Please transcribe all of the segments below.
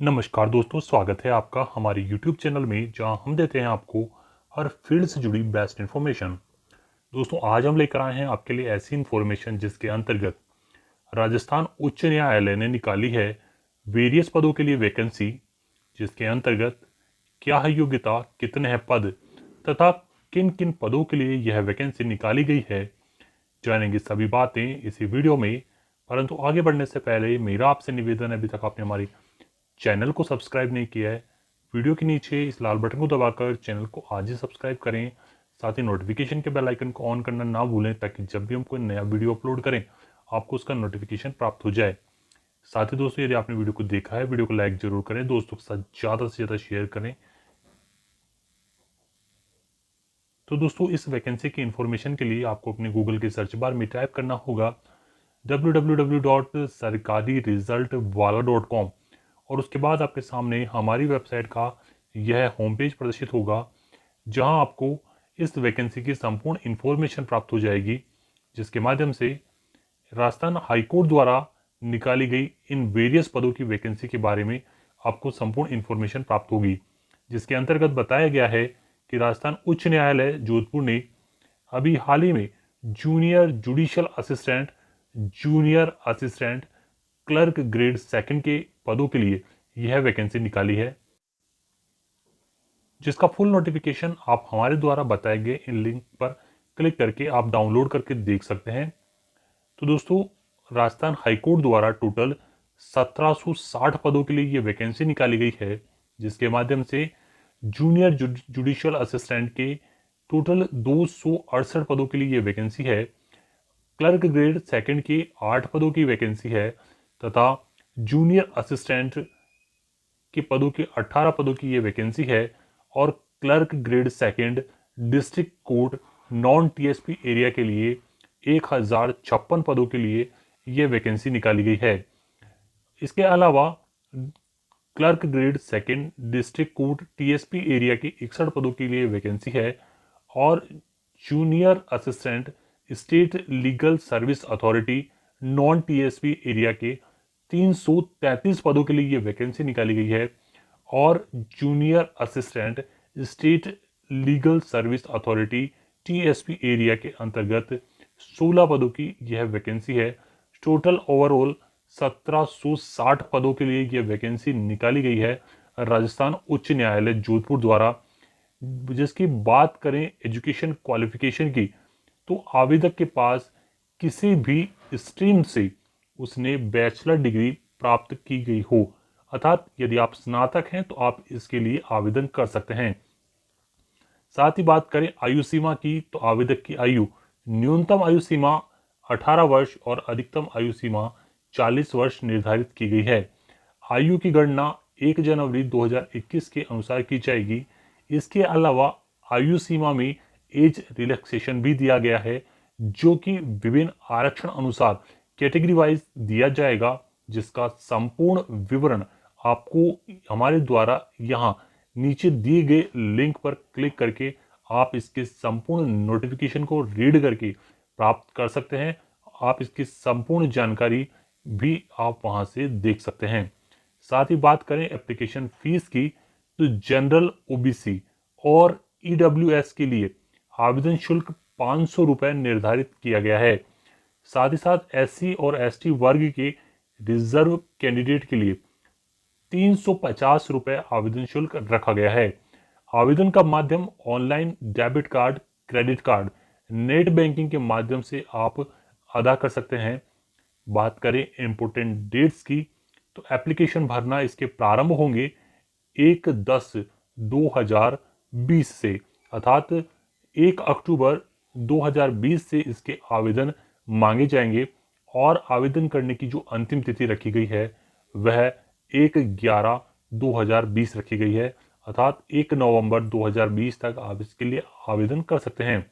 नमस्कार दोस्तों, स्वागत है आपका हमारे YouTube चैनल में जहां हम देते हैं आपको हर फील्ड से जुड़ी बेस्ट इन्फॉर्मेशन। दोस्तों, आज हम लेकर आए हैं आपके लिए ऐसी इन्फॉर्मेशन जिसके अंतर्गत राजस्थान उच्च न्यायालय ने निकाली है वेरियस पदों के लिए वैकेंसी, जिसके अंतर्गत क्या है योग्यता, कितने हैं पद तथा किन किन पदों के लिए यह वैकेंसी निकाली गई है। जानेंगे सभी बातें इसी वीडियो में। परंतु आगे बढ़ने से पहले मेरा आपसे निवेदन है, अभी तक आपने हमारी चैनल को सब्सक्राइब नहीं किया है, वीडियो के नीचे इस लाल बटन को दबाकर चैनल को आज ही सब्सक्राइब करें। साथ ही नोटिफिकेशन के बेल आइकन को ऑन करना ना भूलें ताकि जब भी हम कोई नया वीडियो अपलोड करें आपको उसका नोटिफिकेशन प्राप्त हो जाए। साथ ही दोस्तों, यदि आपने वीडियो को देखा है, वीडियो को लाइक जरूर करें, दोस्तों के साथ ज़्यादा से ज़्यादा शेयर करें। तो दोस्तों, इस वैकेंसी की इन्फॉर्मेशन के लिए आपको अपने गूगल के सर्च बार में टाइप करना होगा www.sarkariresultwala.com और उसके बाद आपके सामने हमारी वेबसाइट का यह होम पेज प्रदर्शित होगा, जहां आपको इस वैकेंसी की संपूर्ण इन्फॉर्मेशन प्राप्त हो जाएगी, जिसके माध्यम से राजस्थान हाईकोर्ट द्वारा निकाली गई इन वेरियस पदों की वैकेंसी के बारे में आपको संपूर्ण इन्फॉर्मेशन प्राप्त होगी। जिसके अंतर्गत बताया गया है कि राजस्थान उच्च न्यायालय जोधपुर ने अभी हाल ही में junior assistant clerk grade second के पदों के लिए यह वैकेंसी निकाली है, जिसका फुल नोटिफिकेशन आप हमारे द्वारा बताए गए इन लिंक पर क्लिक करके आप डाउनलोड करके देख सकते हैं। तो दोस्तों, राजस्थान हाईकोर्ट द्वारा टोटल 1760 पदों के लिए यह वैकेंसी निकाली गई है, जिसके माध्यम से जूनियर जुडिशियल असिस्टेंट के टोटल 268 पदों के लिए यह वैकेंसी है, क्लर्क ग्रेड सेकंड की 8 पदों की वैकेंसी है तथा जूनियर असिस्टेंट के पदों की 18 पदों की ये वैकेंसी है और clerk grade second district court non TSP area के लिए 1056 पदों के लिए ये वैकेंसी निकाली गई है। इसके अलावा clerk grade second district court TSP area की 61 पदों के लिए वैकेंसी है और junior assistant state legal service authority non TSP area के 333 पदों के लिए ये वैकेंसी निकाली गई है और junior assistant state legal service authority TSP area के अंतर्गत 16 पदों की यह वैकेंसी है। टोटल ओवरऑल 1760 पदों के लिए यह वैकेंसी निकाली गई है राजस्थान उच्च न्यायालय जोधपुर द्वारा। जिसकी बात करें एजुकेशन क्वालिफिकेशन की, तो आवेदक के पास किसी भी स्ट्रीम से उसने बैचलर डिग्री प्राप्त की गई हो, अर्थात यदि आप स्नातक हैं तो आप इसके लिए आवेदन कर सकते हैं। साथ ही बात करें आयु सीमा की, तो आवेदक की आयु न्यूनतम आयु सीमा 18 वर्ष और अधिकतम आयु सीमा 40 वर्ष निर्धारित की गई है। आयु की गणना 1 जनवरी 2021 के अनुसार की जाएगी। इसके अलावा आयु सीमा में एज रिलैक्सेशन भी दिया गया है, जो कि विभिन्न आरक्षण अनुसार कैटेगरी वाइज दिया जाएगा, जिसका संपूर्ण विवरण आपको हमारे द्वारा यहाँ नीचे दिए गए लिंक पर क्लिक करके आप इसके संपूर्ण नोटिफिकेशन को रीड करके प्राप्त कर सकते हैं। आप इसकी संपूर्ण जानकारी भी आप वहां से देख सकते हैं। साथ ही बात करें एप्लीकेशन फीस की, तो जनरल ओबीसी और ईडब्ल्यूएस के लिए आवेदन शुल्क 500 रुपए निर्धारित किया गया है। साथ ही साथ एससी और एसटी वर्ग के रिजर्व कैंडिडेट के लिए 350 रुपए आवेदन शुल्क रखा गया है। आवेदन का माध्यम online debit card, credit card, net banking के माध्यम से आप अदा कर सकते हैं। बात करें इंपोर्टेंट डेट्स की, तो एप्लीकेशन भरना इसके प्रारंभ होंगे 1/10/2020 से, अर्थात 1 अक्टूबर 2020 से इसके आवेदन मांगे जाएंगे और आवेदन करने की जो अंतिम तिथि रखी गई है वह 1/11/2020 रखी गई है, अर्थात 1 नवंबर 2020 तक आप इसके लिए आवेदन कर सकते हैं।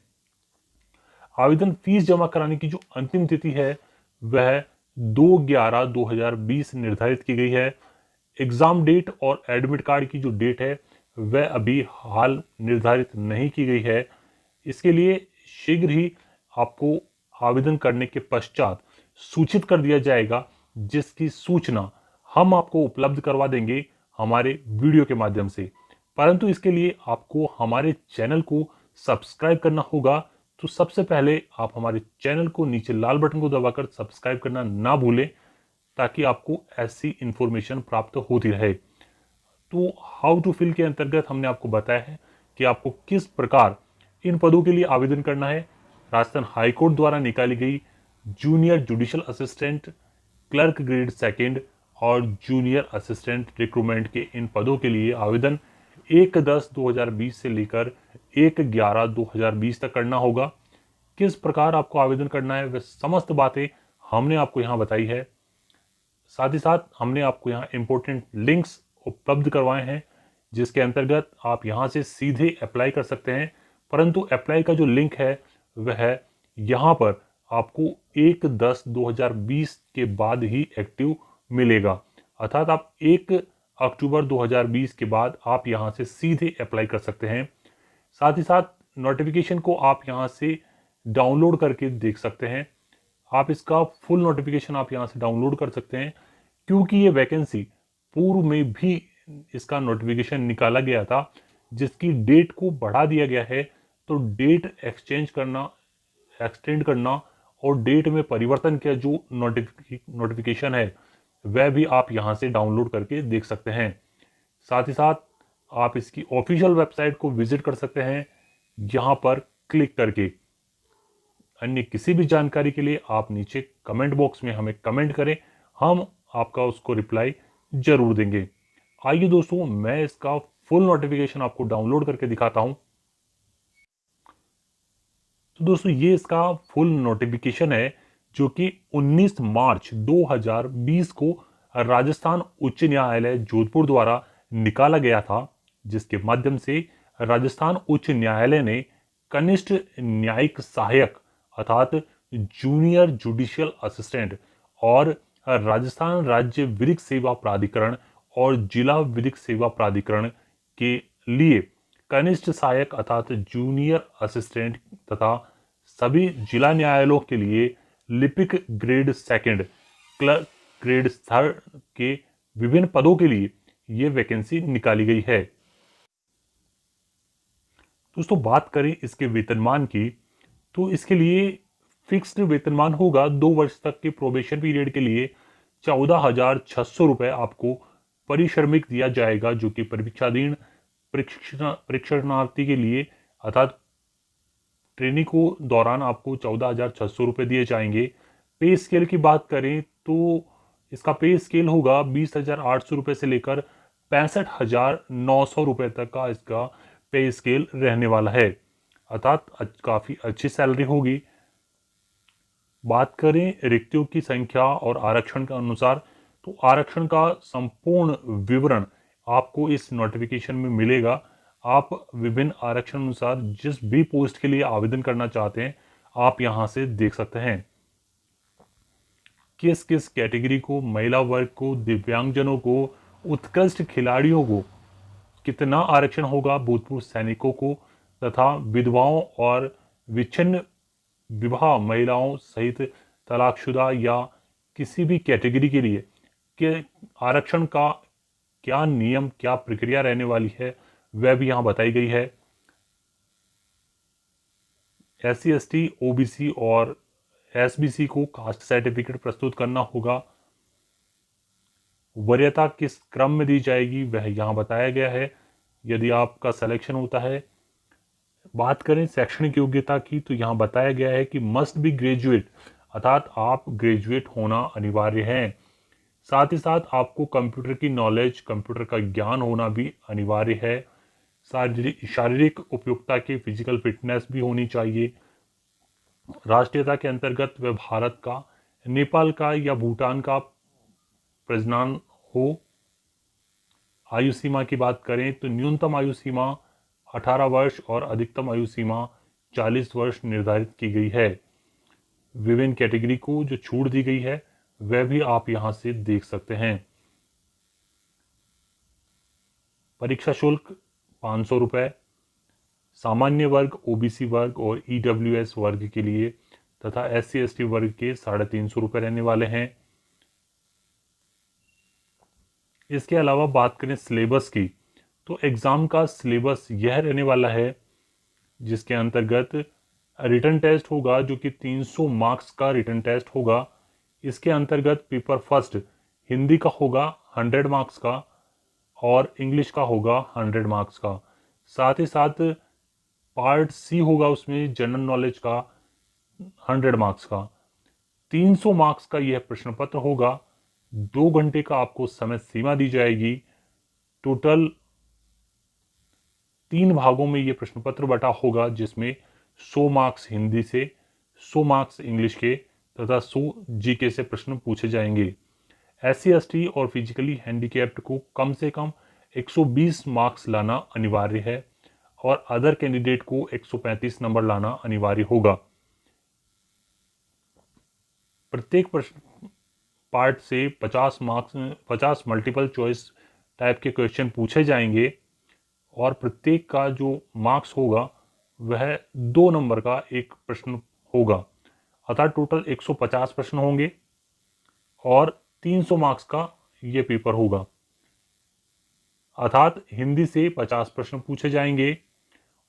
आवेदन फीस जमा कराने की जो अंतिम तिथि है वह 2/11/2020 निर्धारित की गई है। एग्जाम डेट और एडमिट कार्ड की जो डेट है वह अभी हाल निर्धारित नहीं की गई है। इसके लिए शीघ्र ही आपको आवेदन करने के पश्चात सूचित कर दिया जाएगा, जिसकी सूचना हम आपको उपलब्ध करवा देंगे हमारे वीडियो के माध्यम से। परंतु इसके लिए आपको हमारे चैनल को सब्सक्राइब करना होगा। तो सबसे पहले आप हमारे चैनल को नीचे लाल बटन को दबाकर सब्सक्राइब करना ना भूलें, ताकि आपको ऐसी इंफॉर्मेशन प्राप्त होती रहे। तो हाउ टू फिल के अंतर्गत हमने आपको बताया है कि आपको किस प्रकार इन पदों के लिए आवेदन करना है। राजस्थान हाईकोर्ट द्वारा निकाली गई junior judicial assistant, clerk grade second और जूनियर असिस्टेंट रिक्रूटमेंट के इन पदों के लिए आवेदन 1/10/2020 से लेकर 1/11/2020 तक करना होगा। किस प्रकार आपको आवेदन करना है वह समस्त बातें हमने आपको यहाँ बताई है। साथ ही साथ हमने आपको यहाँ इंपॉर्टेंट लिंक्स उपलब्ध करवाए हैं, जिसके अंतर्गत आप यहाँ से सीधे अप्लाई कर सकते हैं। परंतु अप्लाई का जो लिंक है वह है यहाँ पर आपको 1/10/2020 के बाद ही एक्टिव मिलेगा, अर्थात आप 1 अक्टूबर 2020 के बाद आप यहाँ से सीधे अप्लाई कर सकते हैं। साथ ही साथ नोटिफिकेशन को आप यहाँ से डाउनलोड करके देख सकते हैं। आप इसका फुल नोटिफिकेशन आप यहाँ से डाउनलोड कर सकते हैं, क्योंकि ये वैकेंसी पूर्व में भी इसका नोटिफिकेशन निकाला गया था, जिसकी डेट को बढ़ा दिया गया है। तो डेट एक्सटेंड करना और डेट में परिवर्तन का जो नोटिफिकेशन है वह भी आप यहाँ से डाउनलोड करके देख सकते हैं। साथ ही साथ आप इसकी ऑफिशियल वेबसाइट को विजिट कर सकते हैं यहाँ पर क्लिक करके। अन्य किसी भी जानकारी के लिए आप नीचे कमेंट बॉक्स में हमें कमेंट करें, हम आपका उसको रिप्लाई जरूर देंगे। आइए दोस्तों, मैं इसका फुल नोटिफिकेशन आपको डाउनलोड करके दिखाता हूं। तो दोस्तों, ये इसका फुल नोटिफिकेशन है, जो कि 19 मार्च 2020 को राजस्थान उच्च न्यायालय जोधपुर द्वारा निकाला गया था, जिसके माध्यम से राजस्थान उच्च न्यायालय ने कनिष्ठ न्यायिक सहायक अर्थात जूनियर जुडिशियल असिस्टेंट और राजस्थान राज्य विधिक सेवा प्राधिकरण और जिला विधिक सेवा प्राधिकरण के लिए कनिष्ठ सहायक अर्थात जूनियर असिस्टेंट तथा सभी जिला न्यायालयों के लिए लिपिक grade second, clerk grade third के विभिन्न पदों के लिए यह वैकेंसी निकाली गई है। दोस्तों, बात करें इसके वेतनमान की, तो इसके लिए फिक्स्ड वेतनमान होगा। 2 वर्ष तक के प्रोबेशन पीरियड के लिए 14,600 रुपए आपको परिश्रमिक दिया जाएगा, जो कि परीक्षाधीन परीक्षणार्थी के लिए अर्थात ट्रेनिंग को दौरान आपको 14,600 रुपए दिए जाएंगे। पे स्केल की बात करें तो इसका पे स्केल होगा 20,800 रुपए से लेकर 65,900 रुपए तक का इसका पे स्केल रहने वाला है, अर्थात काफी अच्छी सैलरी होगी। बात करें रिक्तियों की संख्या और आरक्षण के अनुसार, तो आरक्षण का संपूर्ण विवरण आपको इस नोटिफिकेशन में मिलेगा। आप विभिन्न आरक्षण अनुसार जिस भी पोस्ट के लिए आवेदन करना चाहते हैं आप यहां से देख सकते हैं। किस किस कैटेगरी को, महिला वर्ग को, दिव्यांगजनों को, उत्कृष्ट खिलाड़ियों को कितना आरक्षण होगा, भूतपूर्व सैनिकों को तथा विधवाओं और विच्छिन्न विवाह महिलाओं सहित तलाकशुदा या किसी भी कैटेगरी के लिए के आरक्षण का क्या नियम, क्या प्रक्रिया रहने वाली है, वह भी यहां बताई गई है। SC ST OBC और SBC को कास्ट सर्टिफिकेट प्रस्तुत करना होगा। वरीयता किस क्रम में दी जाएगी वह यहां बताया गया है, यदि आपका सिलेक्शन होता है। बात करें शैक्षणिक योग्यता की, तो यहां बताया गया है कि मस्ट बी ग्रेजुएट, अर्थात आप ग्रेजुएट होना अनिवार्य है। साथ ही साथ आपको कंप्यूटर की नॉलेज, कंप्यूटर का ज्ञान होना भी अनिवार्य है। शारीरिक उपयुक्ता की फिजिकल फिटनेस भी होनी चाहिए। राष्ट्रीयता के अंतर्गत वह भारत का, नेपाल का या भूटान का प्रजनन हो। आयु सीमा की बात करें तो न्यूनतम आयु सीमा 18 वर्ष और अधिकतम आयु सीमा 40 वर्ष निर्धारित की गई है। विभिन्न कैटेगरी को जो छूट दी गई है वह भी आप यहां से देख सकते हैं। परीक्षा शुल्क 500 रुपए, सामान्य वर्ग, OBC वर्ग और EWS वर्ग के लिए तथा SC ST वर्ग के 350 रुपए रहने वाले हैं। इसके अलावा बात करें सिलेबस की, तो एग्ज़ाम का सिलेबस यह रहने वाला है जिसके अंतर्गत रिटन टेस्ट होगा जो कि 300 मार्क्स का रिटन टेस्ट होगा। इसके अंतर्गत पेपर फर्स्ट हिंदी का होगा 100 मार्क्स का और इंग्लिश का होगा 100 मार्क्स का। साथ ही साथ पार्ट सी होगा उसमें जनरल नॉलेज का 100 मार्क्स का। 300 मार्क्स का यह प्रश्न पत्र होगा। 2 घंटे का आपको समय सीमा दी जाएगी। टोटल 3 भागों में यह प्रश्न पत्र बटा होगा जिसमें 100 मार्क्स हिंदी से, 100 मार्क्स इंग्लिश के तथा 100 जीके से प्रश्न पूछे जाएंगे। SC/ST और फिजिकली हैंडीकैप्ड को कम से कम 120 मार्क्स लाना अनिवार्य है और अदर कैंडिडेट को 135 नंबर लाना अनिवार्य होगा। प्रत्येक प्रश्न पार्ट से 50 मल्टीपल चॉइस टाइप के क्वेश्चन पूछे जाएंगे और प्रत्येक का जो मार्क्स होगा वह 2 नंबर का एक प्रश्न होगा। अतः टोटल 150 प्रश्न होंगे और 300 मार्क्स का ये पेपर होगा। अर्थात हिंदी से 50 प्रश्न पूछे जाएंगे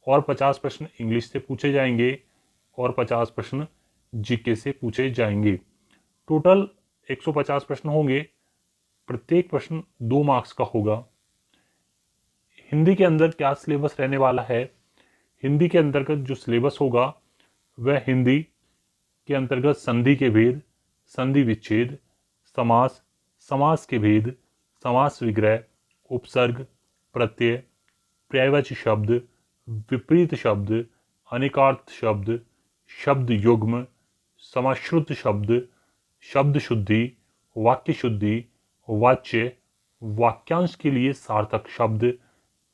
और 50 प्रश्न इंग्लिश से पूछे जाएंगे और 50 प्रश्न जीके से पूछे जाएंगे। टोटल 150 प्रश्न होंगे। प्रत्येक प्रश्न 2 मार्क्स का होगा। हिंदी के अंदर क्या सिलेबस रहने वाला है? हिंदी के अंतर्गत जो सिलेबस होगा वह हिंदी के अंतर्गत संधि के भेद, संधि विच्छेद, समास, समास के भेद, समास विग्रह, उपसर्ग, प्रत्यय, पर्यायवाची शब्द, विपरीत शब्द, अनेकार्थ शब्द, शब्द युग्म, समाश्रुत शब्द, शब्द शुद्धि, वाक्य शुद्धि, वाच्य, वाक्यांश के लिए सार्थक शब्द,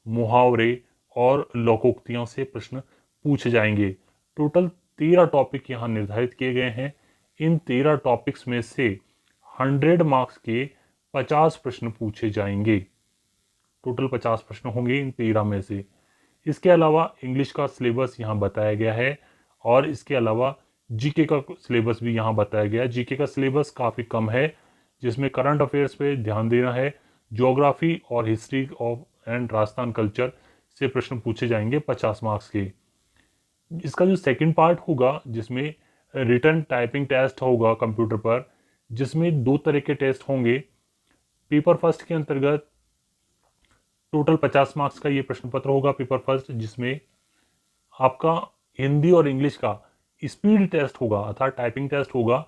मुहावरे और लोकोक्तियों से प्रश्न पूछे जाएंगे। टोटल 13 टॉपिक यहाँ निर्धारित किए गए हैं। इन 13 टॉपिक्स में से 100 मार्क्स के 50 प्रश्न पूछे जाएंगे। टोटल 50 प्रश्न होंगे इन 13 में से। इसके अलावा इंग्लिश का सिलेबस यहाँ बताया गया है और इसके अलावा जीके का सिलेबस भी यहाँ बताया गया है। जीके का सिलेबस काफ़ी कम है जिसमें करंट अफेयर्स पे ध्यान देना है। ज्योग्राफी और history of and Rajasthan culture से प्रश्न पूछे जाएंगे 50 मार्क्स के। इसका जो सेकंड पार्ट होगा जिसमें रिटन टाइपिंग टेस्ट होगा कंप्यूटर पर, जिसमें 2 तरह के टेस्ट होंगे। पेपर फर्स्ट के अंतर्गत टोटल 50 मार्क्स का ये प्रश्न पत्र होगा पेपर फर्स्ट, जिसमें आपका हिंदी और इंग्लिश का स्पीड टेस्ट होगा अर्थात टाइपिंग टेस्ट होगा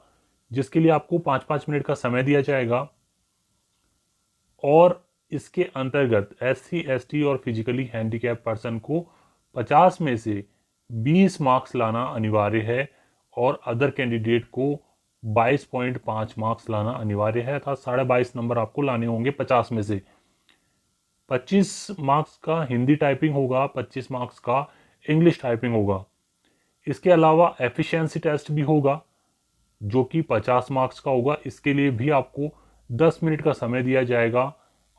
जिसके लिए आपको 5-5 मिनट का समय दिया जाएगा। और इसके अंतर्गत SC/ST और फिजिकली हैंडीकैप पर्सन को 50 में से 20 मार्क्स लाना अनिवार्य है और अदर कैंडिडेट को 22.5 मार्क्स लाना अनिवार्य है अर्थात 22.5 नंबर आपको लाने होंगे 50 में से। 25 मार्क्स का हिंदी टाइपिंग होगा, 25 मार्क्स का इंग्लिश टाइपिंग होगा। इसके अलावा एफिशिएंसी टेस्ट भी होगा जो कि 50 मार्क्स का होगा। इसके लिए भी आपको 10 मिनट का समय दिया जाएगा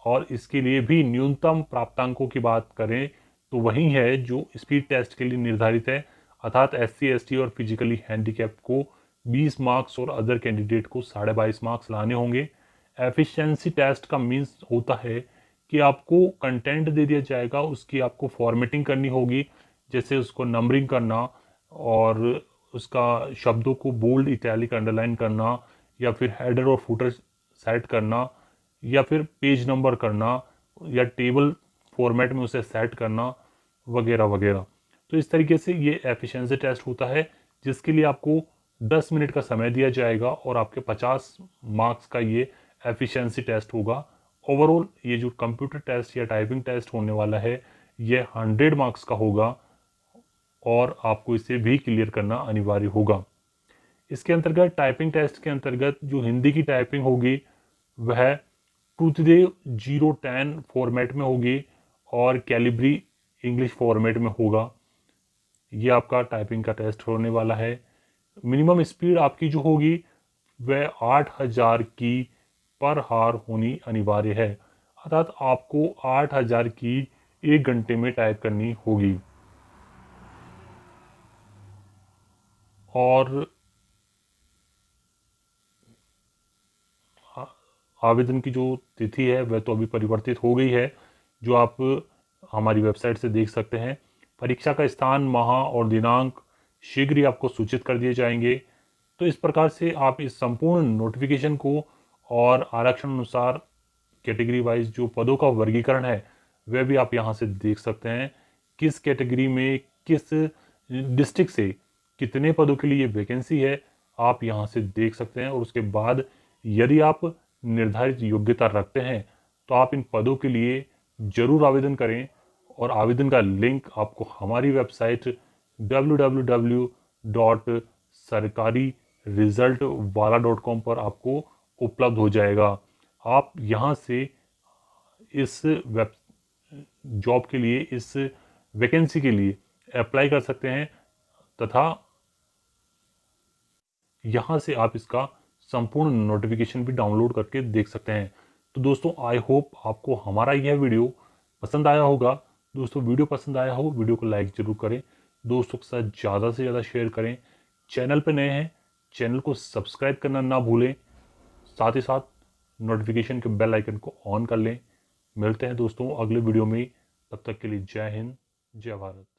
और इसके लिए भी न्यूनतम प्राप्तांकों की बात करें तो वही है जो स्पीड टेस्ट के लिए निर्धारित है अर्थात SC/ST और फिजिकली हैंडीकैप को 20 मार्क्स और अदर कैंडिडेट को 22.5 मार्क्स लाने होंगे। एफिशिएंसी टेस्ट का मीन्स होता है कि आपको कंटेंट दे दिया जाएगा, उसकी आपको फॉर्मेटिंग करनी होगी, जैसे उसको नंबरिंग करना और उसका शब्दों को बोल्ड, इटैलिक, अंडरलाइन करना या फिर हेडर और फुटर सेट करना या फिर पेज नंबर करना या टेबल फॉर्मेट में उसे सेट करना वगैरह वगैरह। तो इस तरीके से ये एफिशिएंसी टेस्ट होता है जिसके लिए आपको 10 मिनट का समय दिया जाएगा और आपके 50 मार्क्स का ये एफिशिएंसी टेस्ट होगा। ओवरऑल ये जो कंप्यूटर टेस्ट या टाइपिंग टेस्ट होने वाला है ये 100 मार्क्स का होगा और आपको इसे भी क्लियर करना अनिवार्य होगा। इसके अंतर्गत टाइपिंग टेस्ट के अंतर्गत जो हिंदी की टाइपिंग होगी वह टूथदेव 010 फॉर्मेट में होगी और कैलिब्री इंग्लिश फॉर्मेट में होगा। ये आपका टाइपिंग का टेस्ट होने वाला है। मिनिमम स्पीड आपकी जो होगी वह 8000 की पर हार होनी अनिवार्य है अर्थात आपको 8000 की 1 घंटे में टाइप करनी होगी। और आवेदन की जो तिथि है वह तो अभी परिवर्तित हो गई है, जो आप हमारी वेबसाइट से देख सकते हैं। परीक्षा का स्थान, माह और दिनांक शीघ्र ही आपको सूचित कर दिए जाएंगे। तो इस प्रकार से आप इस संपूर्ण नोटिफिकेशन को और आरक्षण अनुसार कैटेगरी वाइज जो पदों का वर्गीकरण है वह भी आप यहाँ से देख सकते हैं। किस कैटेगरी में किस डिस्ट्रिक्ट से कितने पदों के लिए वैकेंसी है आप यहाँ से देख सकते हैं। और उसके बाद यदि आप निर्धारित योग्यता रखते हैं तो आप इन पदों के लिए जरूर आवेदन करें। और आवेदन का लिंक आपको हमारी वेबसाइट www.sarkariresultwala.com पर आपको उपलब्ध हो जाएगा। आप यहाँ से इस वेब जॉब के लिए, इस वैकेंसी के लिए अप्लाई कर सकते हैं तथा यहाँ से आप इसका संपूर्ण नोटिफिकेशन भी डाउनलोड करके देख सकते हैं। तो दोस्तों आई होप आपको हमारा यह वीडियो पसंद आया होगा। दोस्तों वीडियो पसंद आया हो वीडियो को लाइक जरूर करें, दोस्तों के साथ ज़्यादा से ज़्यादा शेयर करें। चैनल पर नए हैं चैनल को सब्सक्राइब करना ना भूलें, साथ ही साथ नोटिफिकेशन के बेल आइकन को ऑन कर लें। मिलते हैं दोस्तों अगले वीडियो में, तब तक के लिए जय हिंद जय भारत।